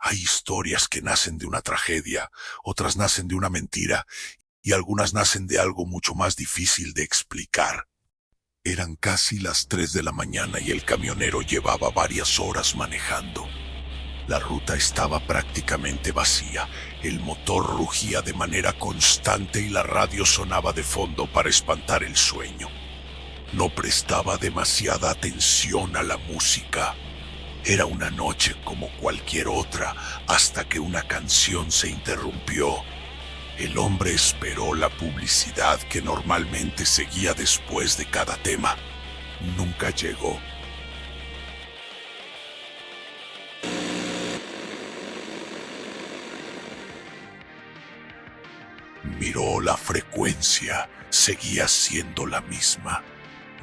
Hay historias que nacen de una tragedia, otras nacen de una mentira, y algunas nacen de algo mucho más difícil de explicar. Eran casi las 3 de la mañana y el camionero llevaba varias horas manejando. La ruta estaba prácticamente vacía, el motor rugía de manera constante y la radio sonaba de fondo para espantar el sueño. No prestaba demasiada atención a la música. Era una noche como cualquier otra, hasta que una canción se interrumpió. El hombre esperó la publicidad que normalmente seguía después de cada tema. Nunca llegó. Miró la frecuencia, seguía siendo la misma.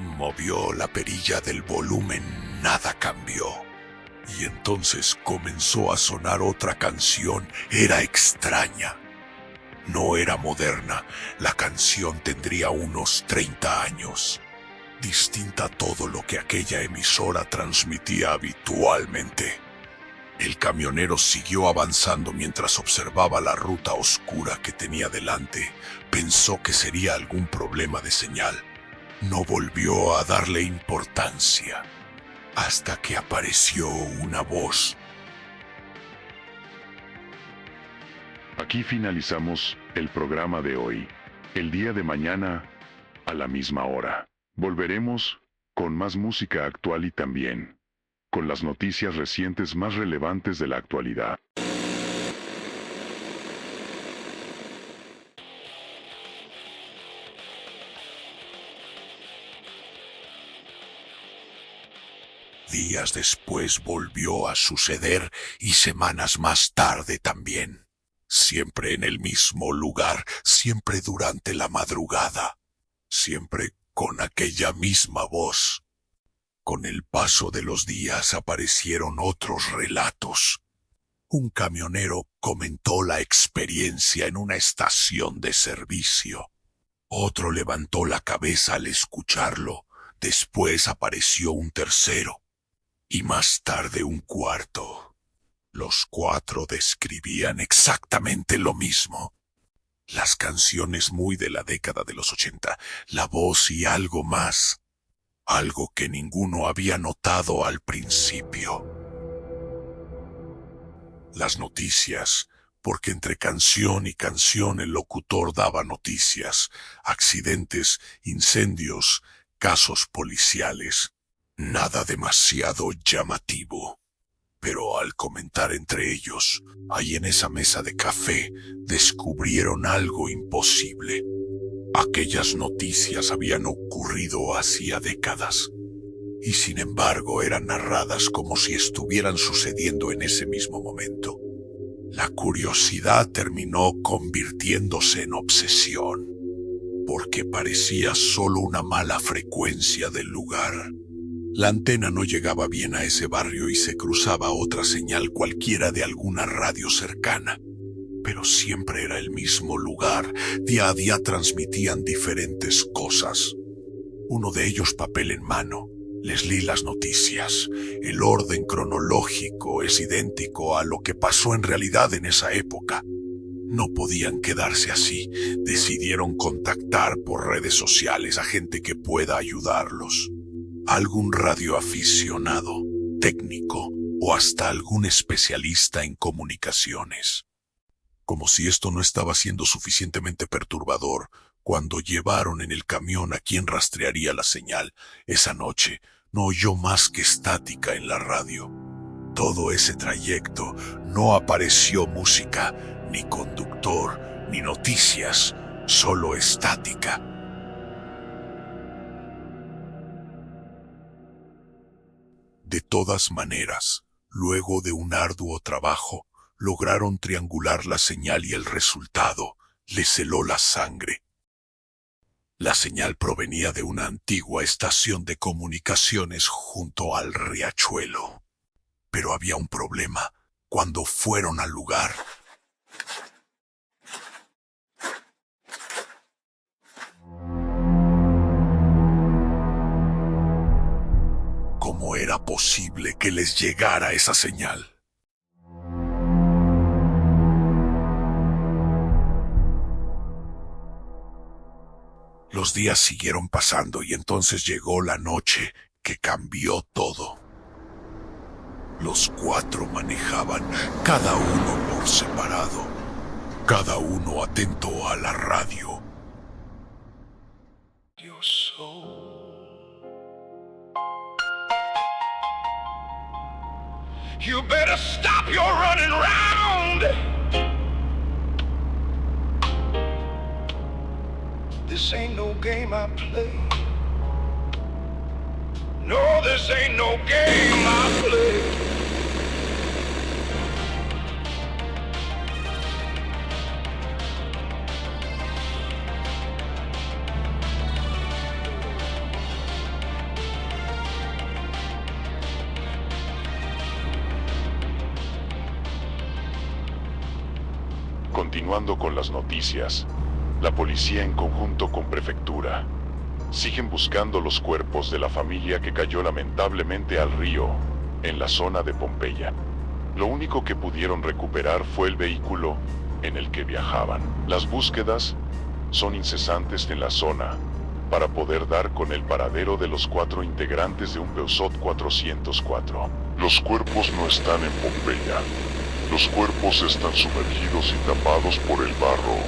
Movió la perilla del volumen, nada cambió. Y entonces comenzó a sonar otra canción. Era extraña. No era moderna. La canción tendría unos 30 años. Distinta a todo lo que aquella emisora transmitía habitualmente. El camionero siguió avanzando mientras observaba la ruta oscura que tenía delante. Pensó que sería algún problema de señal. No volvió a darle importancia, hasta que apareció una voz. Aquí finalizamos el programa de hoy. El día de mañana, a la misma hora, volveremos con más música actual y también con las noticias recientes más relevantes de la actualidad. Días después volvió a suceder y semanas más tarde también. Siempre en el mismo lugar, siempre durante la madrugada, siempre con aquella misma voz. Con el paso de los días aparecieron otros relatos. Un camionero comentó la experiencia en una estación de servicio. Otro levantó la cabeza al escucharlo. Después apareció un tercero. Y más tarde un cuarto. Los 4 describían exactamente lo mismo. Las canciones muy de la década de los 80, la voz y algo más. Algo que ninguno había notado al principio. Las noticias, porque entre canción y canción el locutor daba noticias, accidentes, incendios, casos policiales. Nada demasiado llamativo. Pero al comentar entre ellos, ahí en esa mesa de café, descubrieron algo imposible. Aquellas noticias habían ocurrido hacía décadas, y sin embargo eran narradas como si estuvieran sucediendo en ese mismo momento. La curiosidad terminó convirtiéndose en obsesión, porque parecía solo una mala frecuencia del lugar. La antena no llegaba bien a ese barrio y se cruzaba otra señal cualquiera de alguna radio cercana. Pero siempre era el mismo lugar. Día a día transmitían diferentes cosas. Uno de ellos papel en mano. Les leí las noticias. El orden cronológico es idéntico a lo que pasó en realidad en esa época. No podían quedarse así. Decidieron contactar por redes sociales a gente que pueda ayudarlos. Algún radioaficionado, técnico o hasta algún especialista en comunicaciones. Como si esto no estaba siendo suficientemente perturbador, cuando llevaron en el camión a quien rastrearía la señal, esa noche no oyó más que estática en la radio. Todo ese trayecto no apareció música, ni conductor, ni noticias, solo estática. De todas maneras, luego de un arduo trabajo, lograron triangular la señal y el resultado les heló la sangre. La señal provenía de una antigua estación de comunicaciones junto al riachuelo. Pero había un problema. Cuando fueron al lugar, ¿cómo era posible que les llegara esa señal? Los días siguieron pasando y entonces llegó la noche que cambió todo. Los cuatro manejaban, cada uno por separado, cada uno atento a la radio. You better stop your running round. This ain't no game I play. No, this ain't no game I play. Continuando con las noticias, la policía en conjunto con prefectura siguen buscando los cuerpos de la familia que cayó lamentablemente al río en la zona de Pompeya. Lo único que pudieron recuperar fue el vehículo en el que viajaban. Las búsquedas son incesantes en la zona para poder dar con el paradero de los 4 integrantes de un Peugeot 404. Los cuerpos no están en Pompeya. Los cuerpos están sumergidos y tapados por el barro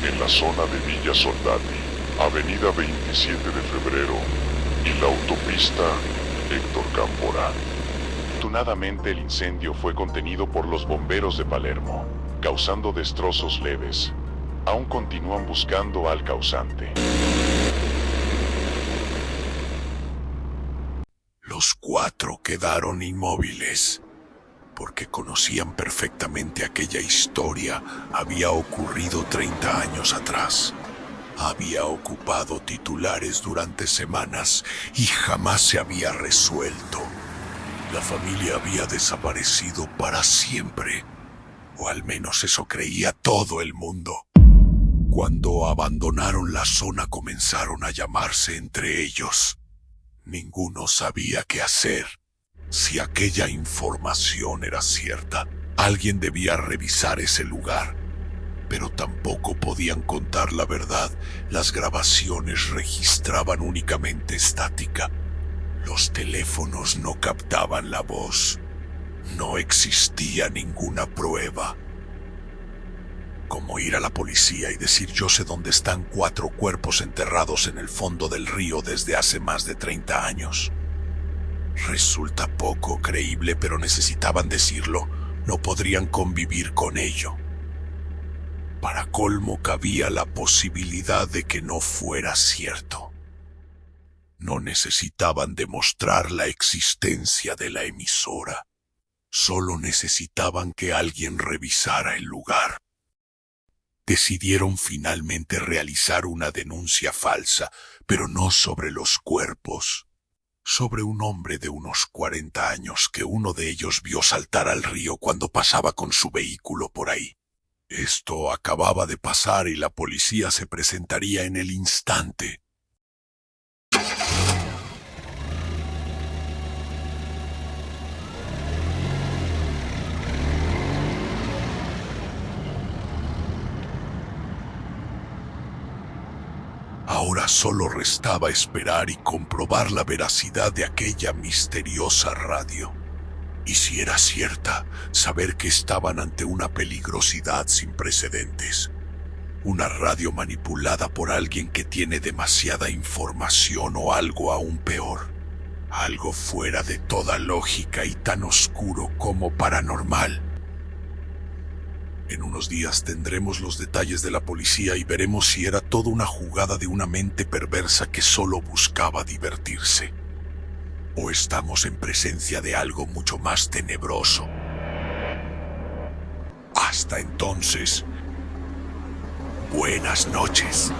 en la zona de Villa Soldati, Avenida 27 de Febrero y la autopista Héctor Cámpora. Afortunadamente el incendio fue contenido por los bomberos de Palermo, causando destrozos leves. Aún continúan buscando al causante. Los cuatro quedaron inmóviles, porque conocían perfectamente aquella historia. Había ocurrido 30 años atrás. Había ocupado titulares durante semanas y jamás se había resuelto. La familia había desaparecido para siempre, o al menos eso creía todo el mundo. Cuando abandonaron la zona comenzaron a llamarse entre ellos. Ninguno sabía qué hacer. Si aquella información era cierta, alguien debía revisar ese lugar. Pero tampoco podían contar la verdad. Las grabaciones registraban únicamente estática. Los teléfonos no captaban la voz. No existía ninguna prueba. ¿Cómo ir a la policía y decir yo sé dónde están 4 cuerpos enterrados en el fondo del río desde hace más de 30 años? Resulta poco creíble, pero necesitaban decirlo. No podrían convivir con ello. Para colmo, cabía la posibilidad de que no fuera cierto. No necesitaban demostrar la existencia de la emisora. Solo necesitaban que alguien revisara el lugar. Decidieron finalmente realizar una denuncia falsa, pero no sobre los cuerpos. Sobre un hombre de unos 40 años que uno de ellos vio saltar al río cuando pasaba con su vehículo por ahí. Esto acababa de pasar y la policía se presentaría en el instante. Ahora solo restaba esperar y comprobar la veracidad de aquella misteriosa radio. Y si era cierta, saber que estaban ante una peligrosidad sin precedentes. Una radio manipulada por alguien que tiene demasiada información o algo aún peor. Algo fuera de toda lógica y tan oscuro como paranormal. En unos días tendremos los detalles de la policía y veremos si era toda una jugada de una mente perversa que solo buscaba divertirse. O estamos en presencia de algo mucho más tenebroso. Hasta entonces, buenas noches.